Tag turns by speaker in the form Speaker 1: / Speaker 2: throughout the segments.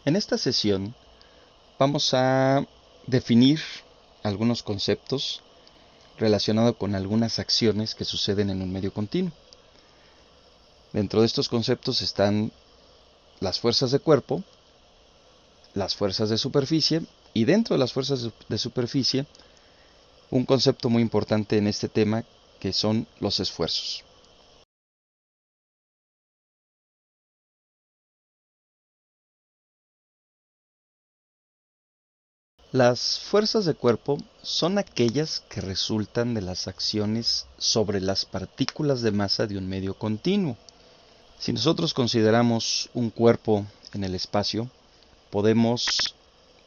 Speaker 1: En esta sesión vamos a definir algunos conceptos relacionados con algunas acciones que suceden en un medio continuo. Dentro de estos conceptos están las fuerzas de cuerpo, las fuerzas de superficie y dentro de las fuerzas de superficie un concepto muy importante en este tema que son los esfuerzos. Las fuerzas de cuerpo son aquellas que resultan de las acciones sobre las partículas de masa de un medio continuo. Si nosotros consideramos un cuerpo en el espacio, podemos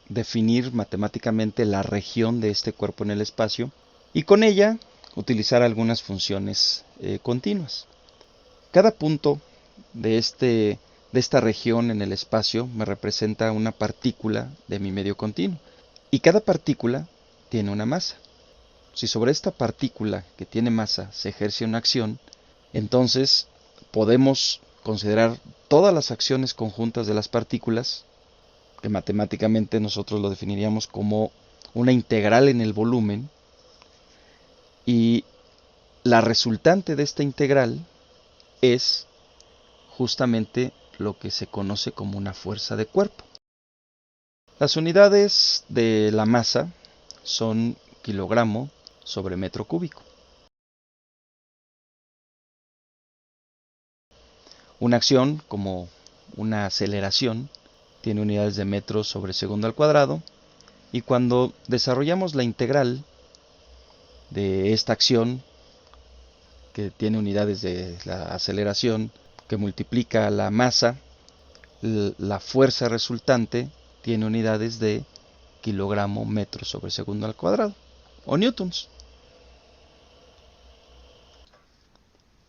Speaker 1: definir matemáticamente la región de este cuerpo en el espacio y con ella utilizar algunas funciones continuas. Cada punto de esta región en el espacio me representa una partícula de mi medio continuo y cada partícula tiene una masa. Si sobre esta partícula que tiene masa se ejerce una acción, entonces podemos considerar todas las acciones conjuntas de las partículas, que matemáticamente nosotros lo definiríamos como una integral en el volumen, y la resultante de esta integral es justamente lo que se conoce como una fuerza de cuerpo. Las unidades de la masa son kilogramo sobre metro cúbico. Una acción, como una aceleración, tiene unidades de metro sobre segundo al cuadrado, y cuando desarrollamos la integral de esta acción, que tiene unidades de la aceleración, que multiplica la masa, la fuerza resultante tiene unidades de kilogramo metro sobre segundo al cuadrado, o newtons.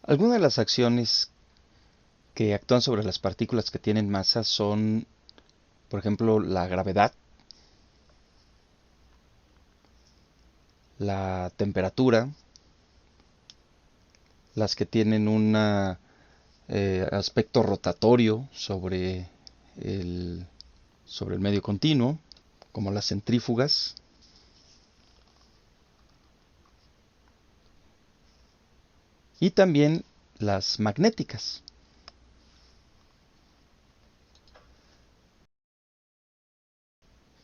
Speaker 1: Algunas de las acciones que actúan sobre las partículas que tienen masa son, por ejemplo, la gravedad, la temperatura, las que tienen un aspecto rotatorio el, sobre el medio continuo, como las centrífugas, y también las magnéticas.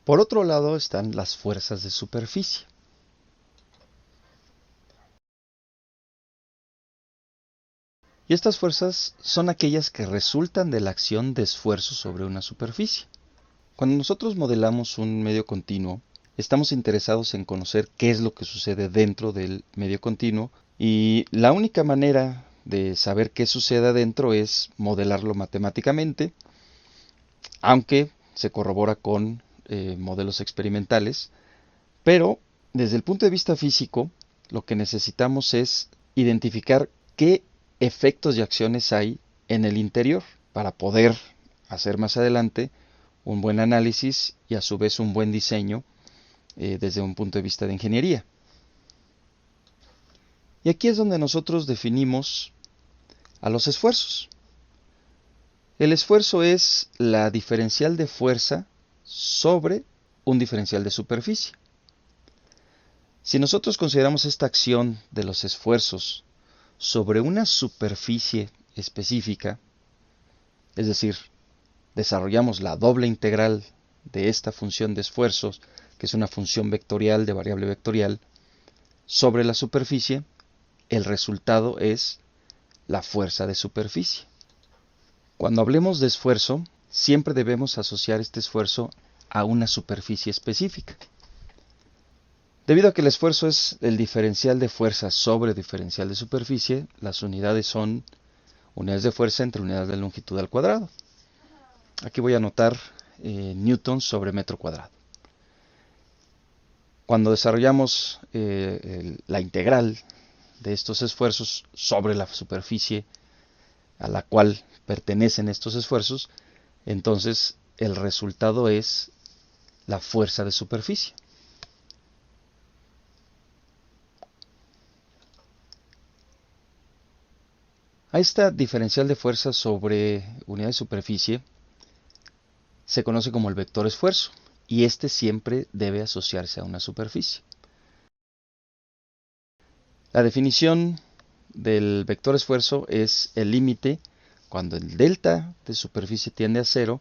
Speaker 1: Por otro lado están las fuerzas de superficie. Y estas fuerzas son aquellas que resultan de la acción de esfuerzo sobre una superficie. Cuando nosotros modelamos un medio continuo, estamos interesados en conocer qué es lo que sucede dentro del medio continuo, y la única manera de saber qué sucede adentro es modelarlo matemáticamente, aunque se corrobora con modelos experimentales, pero desde el punto de vista físico, lo que necesitamos es identificar qué efectos y acciones hay en el interior para poder hacer más adelante un buen análisis y a su vez un buen diseño desde un punto de vista de ingeniería. Y aquí es donde nosotros definimos a los esfuerzos. El esfuerzo es la diferencial de fuerza sobre un diferencial de superficie. Si nosotros consideramos esta acción de los esfuerzos sobre una superficie específica, es decir, desarrollamos la doble integral de esta función de esfuerzos, que es una función vectorial de variable vectorial, sobre la superficie, el resultado es la fuerza de superficie. Cuando hablemos de esfuerzo, siempre debemos asociar este esfuerzo a una superficie específica. Debido a que el esfuerzo es el diferencial de fuerza sobre diferencial de superficie, las unidades son unidades de fuerza entre unidades de longitud al cuadrado. Aquí voy a anotar newtons sobre metro cuadrado. Cuando desarrollamos la integral de estos esfuerzos sobre la superficie a la cual pertenecen estos esfuerzos, entonces el resultado es la fuerza de superficie. A esta diferencial de fuerza sobre unidad de superficie se conoce como el vector esfuerzo, y este siempre debe asociarse a una superficie. La definición del vector esfuerzo es el límite cuando el delta de superficie tiende a cero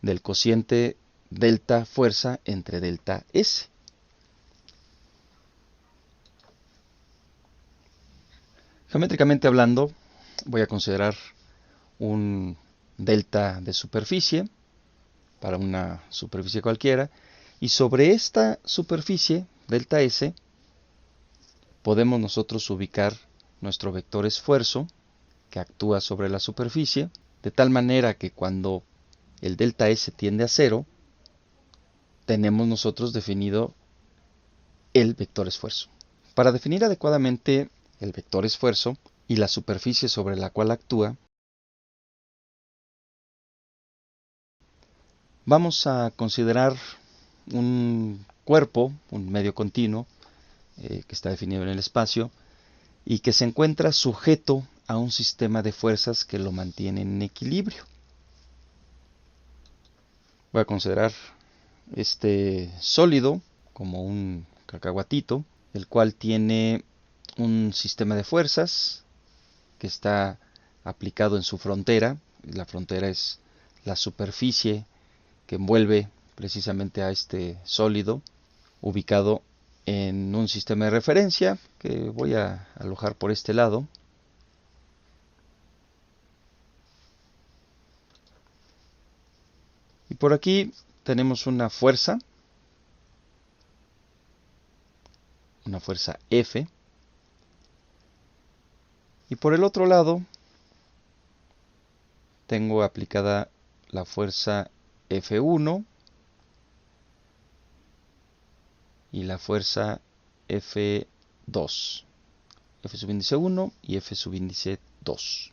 Speaker 1: del cociente delta fuerza entre delta S. Geométricamente hablando, voy a considerar un delta de superficie para una superficie cualquiera, y sobre esta superficie, delta S, podemos nosotros ubicar nuestro vector esfuerzo que actúa sobre la superficie, de tal manera que cuando el delta S tiende a cero, tenemos nosotros definido el vector esfuerzo. Para definir adecuadamente el vector esfuerzo y la superficie sobre la cual actúa, vamos a considerar un cuerpo, un medio continuo, que está definido en el espacio y que se encuentra sujeto a un sistema de fuerzas que lo mantienen en equilibrio. Voy a considerar este sólido como un cacahuatito, el cual tiene un sistema de fuerzas que está aplicado en su frontera. La frontera es la superficie que envuelve precisamente a este sólido, ubicado en un sistema de referencia que voy a alojar por este lado. Y por aquí tenemos una fuerza F. Y por el otro lado tengo aplicada la fuerza F1 y la fuerza F2. F subíndice 1 y F subíndice 2.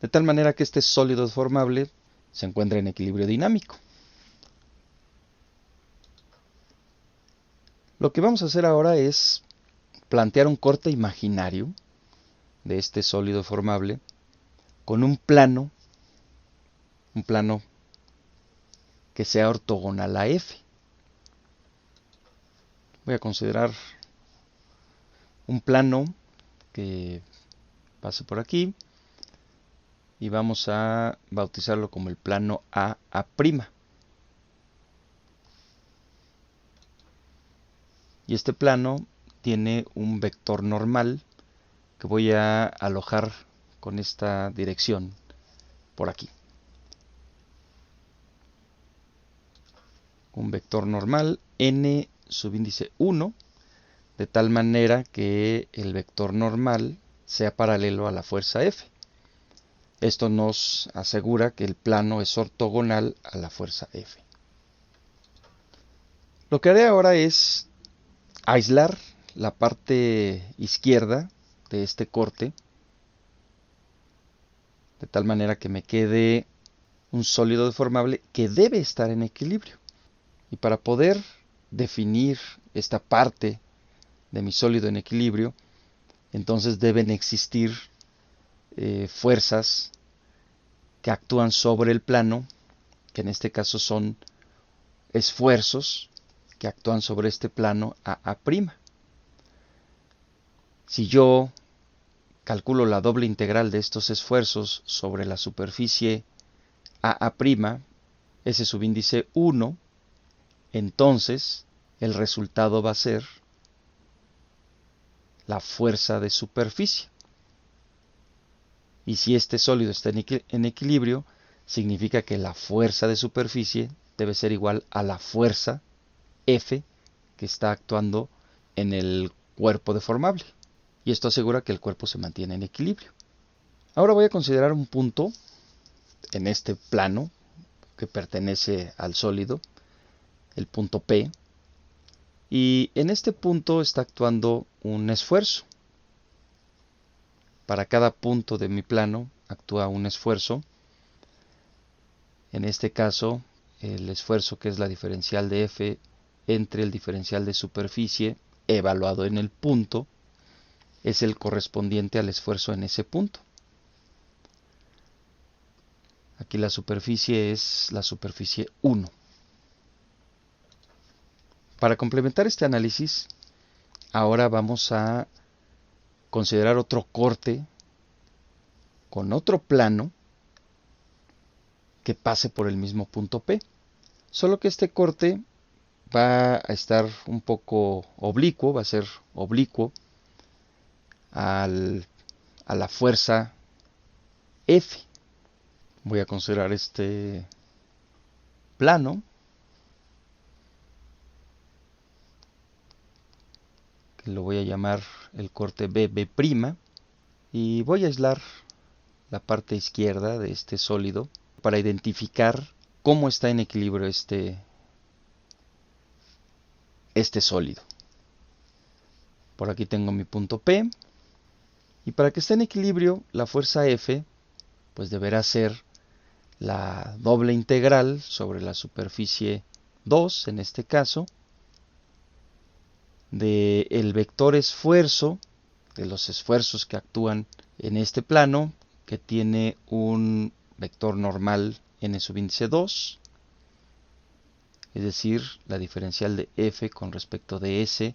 Speaker 1: De tal manera que este sólido deformable se encuentra en equilibrio dinámico. Lo que vamos a hacer ahora es plantear un corte imaginario de este sólido deformable con un plano que sea ortogonal a F. Voy a considerar un plano que pase por aquí y vamos a bautizarlo como el plano AA'. Y este plano tiene un vector normal que voy a alojar con esta dirección por aquí. Un vector normal n subíndice 1, de tal manera que el vector normal sea paralelo a la fuerza F. Esto nos asegura que el plano es ortogonal a la fuerza F. Lo que haré ahora es aislar la parte izquierda de este corte, de tal manera que me quede un sólido deformable que debe estar en equilibrio. Y para poder definir esta parte de mi sólido en equilibrio, entonces deben existir fuerzas que actúan sobre el plano, que en este caso son esfuerzos que actúan sobre este plano AA'. Si yo calculo la doble integral de estos esfuerzos sobre la superficie AA', S subíndice 1, entonces el resultado va a ser la fuerza de superficie. Y si este sólido está en equilibrio, significa que la fuerza de superficie debe ser igual a la fuerza F que está actuando en el cuerpo deformable. Y esto asegura que el cuerpo se mantiene en equilibrio. Ahora voy a considerar un punto en este plano que pertenece al sólido, el punto P. Y en este punto está actuando un esfuerzo. Para cada punto de mi plano actúa un esfuerzo. En este caso, el esfuerzo que es la diferencial de F entre el diferencial de superficie evaluado en el punto es el correspondiente al esfuerzo en ese punto. Aquí la superficie es la superficie 1. Para complementar este análisis, ahora vamos a considerar otro corte con otro plano que pase por el mismo punto P. Solo que este corte va a estar un poco oblicuo, va a ser oblicuo a la fuerza F. Voy a considerar este plano, que lo voy a llamar el corte BB', y voy a aislar la parte izquierda de este sólido para identificar cómo está en equilibrio este sólido. Por aquí tengo mi punto P, y para que esté en equilibrio la fuerza F pues deberá ser la doble integral sobre la superficie 2, en este caso, del vector esfuerzo, de los esfuerzos que actúan en este plano, que tiene un vector normal n subíndice 2, es decir, la diferencial de F con respecto de S,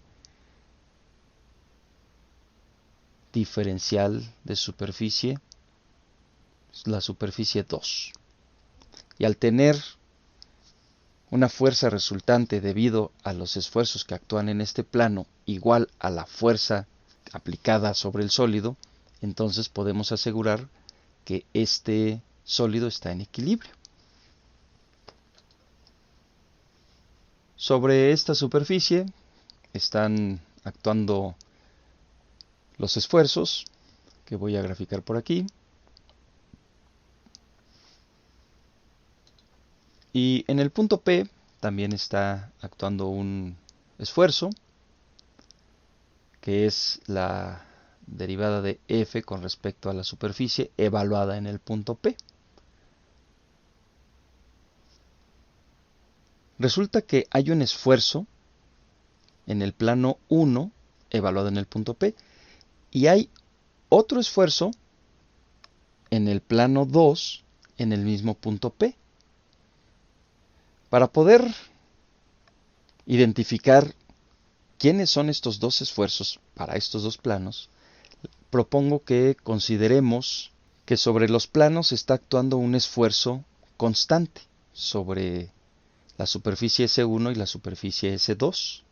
Speaker 1: diferencial de superficie, la superficie 2. Y al tener una fuerza resultante debido a los esfuerzos que actúan en este plano igual a la fuerza aplicada sobre el sólido, entonces podemos asegurar que este sólido está en equilibrio. Sobre esta superficie están actuando los esfuerzos que voy a graficar por aquí. Y en el punto P también está actuando un esfuerzo, que es la derivada de F con respecto a la superficie evaluada en el punto P. Resulta que hay un esfuerzo en el plano 1 evaluado en el punto P y hay otro esfuerzo en el plano 2 en el mismo punto P. Para poder identificar quiénes son estos dos esfuerzos para estos dos planos, propongo que consideremos que sobre los planos está actuando un esfuerzo constante sobre la superficie S1 y la superficie S2.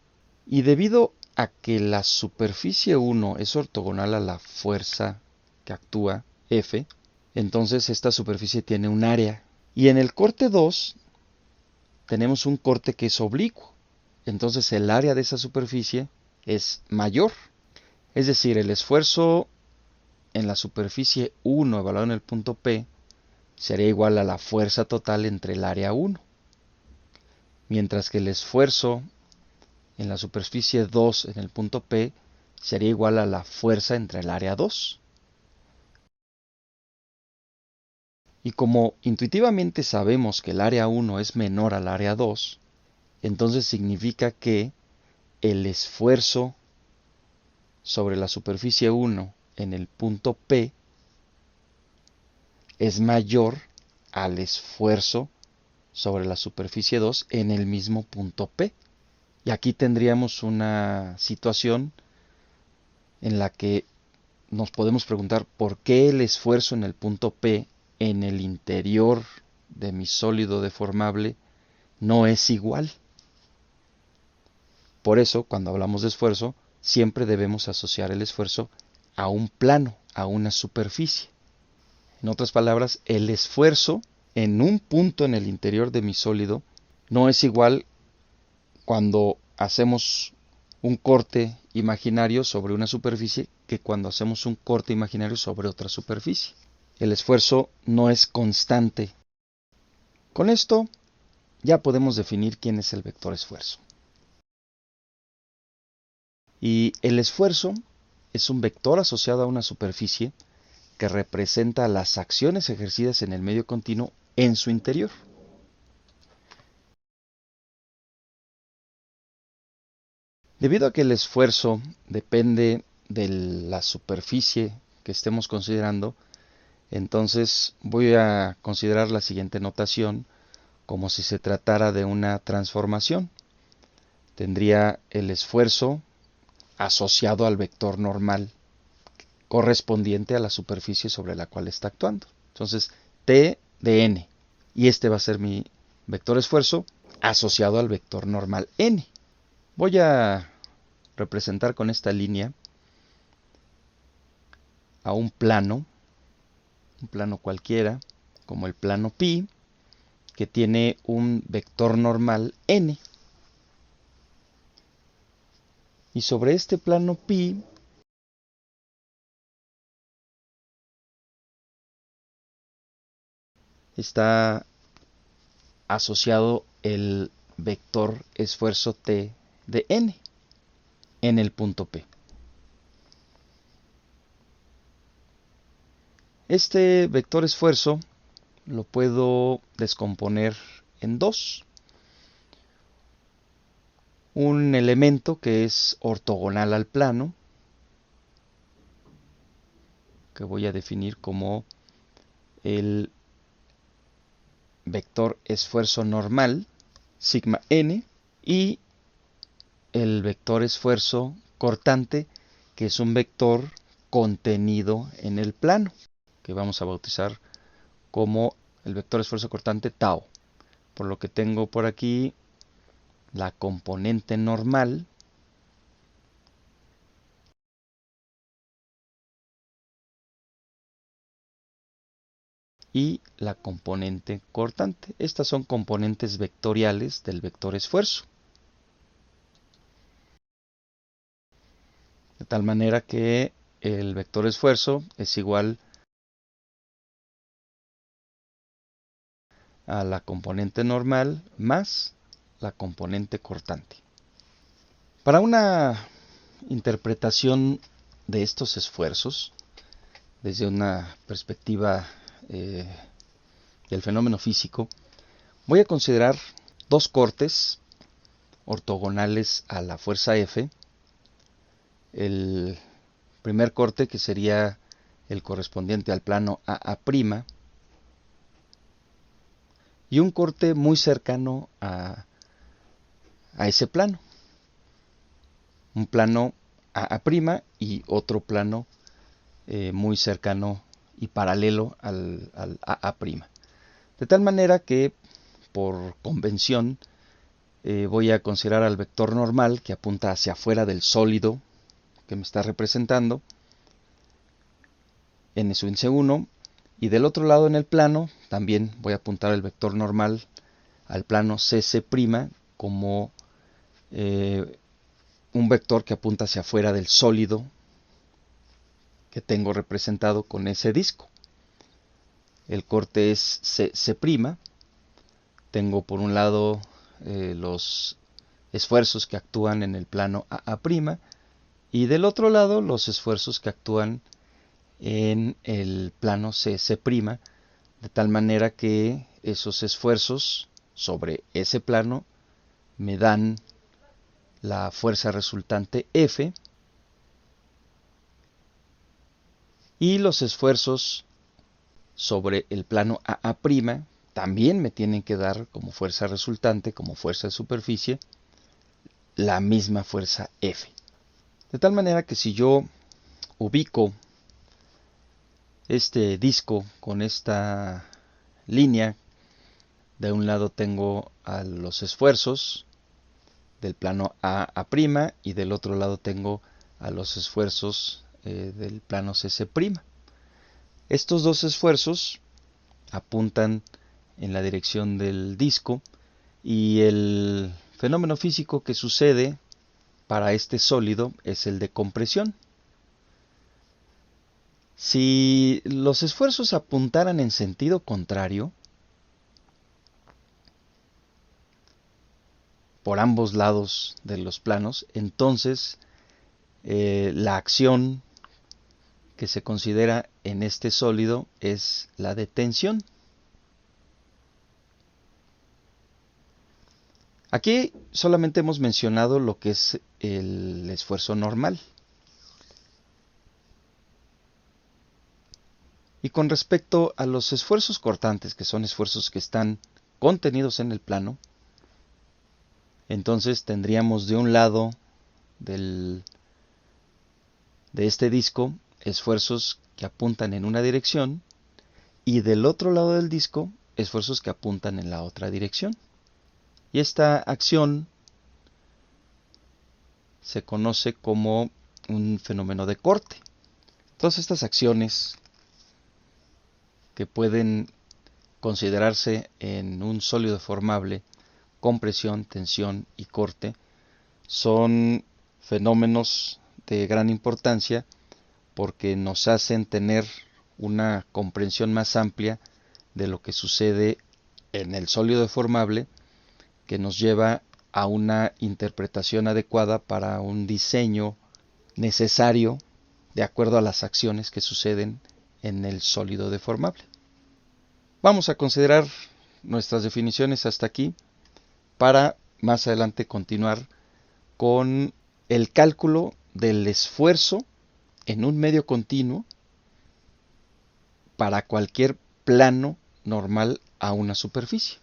Speaker 1: Y debido a que la superficie 1 es ortogonal a la fuerza que actúa F, entonces esta superficie tiene un área. Y en el corte 2 tenemos un corte que es oblicuo. Entonces el área de esa superficie es mayor. Es decir, el esfuerzo en la superficie 1 evaluado en el punto P sería igual a la fuerza total entre el área 1. Mientras que el esfuerzo en la superficie 2 en el punto P sería igual a la fuerza entre el área 2. Y como intuitivamente sabemos que el área 1 es menor al área 2, entonces significa que el esfuerzo sobre la superficie 1 en el punto P es mayor al esfuerzo sobre la superficie 2 en el mismo punto P. Y aquí tendríamos una situación en la que nos podemos preguntar por qué el esfuerzo en el punto P en el interior de mi sólido deformable no es igual. Por eso, cuando hablamos de esfuerzo, siempre debemos asociar el esfuerzo a un plano, a una superficie. En otras palabras, el esfuerzo en un punto en el interior de mi sólido no es igual cuando hacemos un corte imaginario sobre una superficie que cuando hacemos un corte imaginario sobre otra superficie. El esfuerzo no es constante. Con esto ya podemos definir quién es el vector esfuerzo. Y el esfuerzo es un vector asociado a una superficie que representa las acciones ejercidas en el medio continuo en su interior. Debido a que el esfuerzo depende de la superficie que estemos considerando, Entonces voy a considerar la siguiente notación como si se tratara de una transformación. Tendría el esfuerzo asociado al vector normal correspondiente a la superficie sobre la cual está actuando. Entonces, T de n. Y este va a ser mi vector esfuerzo asociado al vector normal n. Voy a representar con esta línea a un plano cualquiera, como el plano pi, que tiene un vector normal n. Y sobre este plano pi está asociado el vector esfuerzo t de n en el punto P. Este vector esfuerzo lo puedo descomponer en dos. Un elemento que es ortogonal al plano, que voy a definir como el vector esfuerzo normal, sigma n, y el vector esfuerzo cortante, que es un vector contenido en el plano, que vamos a bautizar como el vector esfuerzo cortante tau. Por lo que tengo por aquí la componente normal y la componente cortante. Estas son componentes vectoriales del vector esfuerzo. De tal manera que el vector esfuerzo es igual a la componente normal más la componente cortante. Para una interpretación de estos esfuerzos, desde una perspectiva del fenómeno físico, voy a considerar dos cortes ortogonales a la fuerza F. El primer corte, que sería el correspondiente al plano AA', y un corte muy cercano a ese plano. Un plano AA' y otro plano muy cercano y paralelo al AA'. De tal manera que, por convención, voy a considerar al vector normal que apunta hacia afuera del sólido que me está representando, n sub índice 1, y del otro lado en el plano también voy a apuntar el vector normal al plano CC' como un vector que apunta hacia afuera del sólido que tengo representado con ese disco. El corte es CC'. Tengo por un lado los esfuerzos que actúan en el plano AA', y del otro lado los esfuerzos que actúan en el plano CC', de tal manera que esos esfuerzos sobre ese plano me dan la fuerza resultante F, y los esfuerzos sobre el plano AA' también me tienen que dar como fuerza resultante, como fuerza de superficie, la misma fuerza F. De tal manera que si yo ubico este disco con esta línea, de un lado tengo a los esfuerzos del plano AA' y del otro lado tengo a los esfuerzos del plano CC'. Estos dos esfuerzos apuntan en la dirección del disco, y el fenómeno físico que sucede para este sólido es el de compresión. Si los esfuerzos apuntaran en sentido contrario, por ambos lados de los planos, entonces la acción que se considera en este sólido es la de tensión. Aquí solamente hemos mencionado lo que es el esfuerzo normal. Y con respecto a los esfuerzos cortantes, que son esfuerzos que están contenidos en el plano, entonces tendríamos de un lado de este disco esfuerzos que apuntan en una dirección y del otro lado del disco esfuerzos que apuntan en la otra dirección. Y esta acción se conoce como un fenómeno de corte. Todas estas acciones que pueden considerarse en un sólido deformable, compresión, tensión y corte, son fenómenos de gran importancia porque nos hacen tener una comprensión más amplia de lo que sucede en el sólido deformable, que nos lleva a una interpretación adecuada para un diseño necesario de acuerdo a las acciones que suceden en el sólido deformable. Vamos a considerar nuestras definiciones hasta aquí para más adelante continuar con el cálculo del esfuerzo en un medio continuo para cualquier plano normal a una superficie.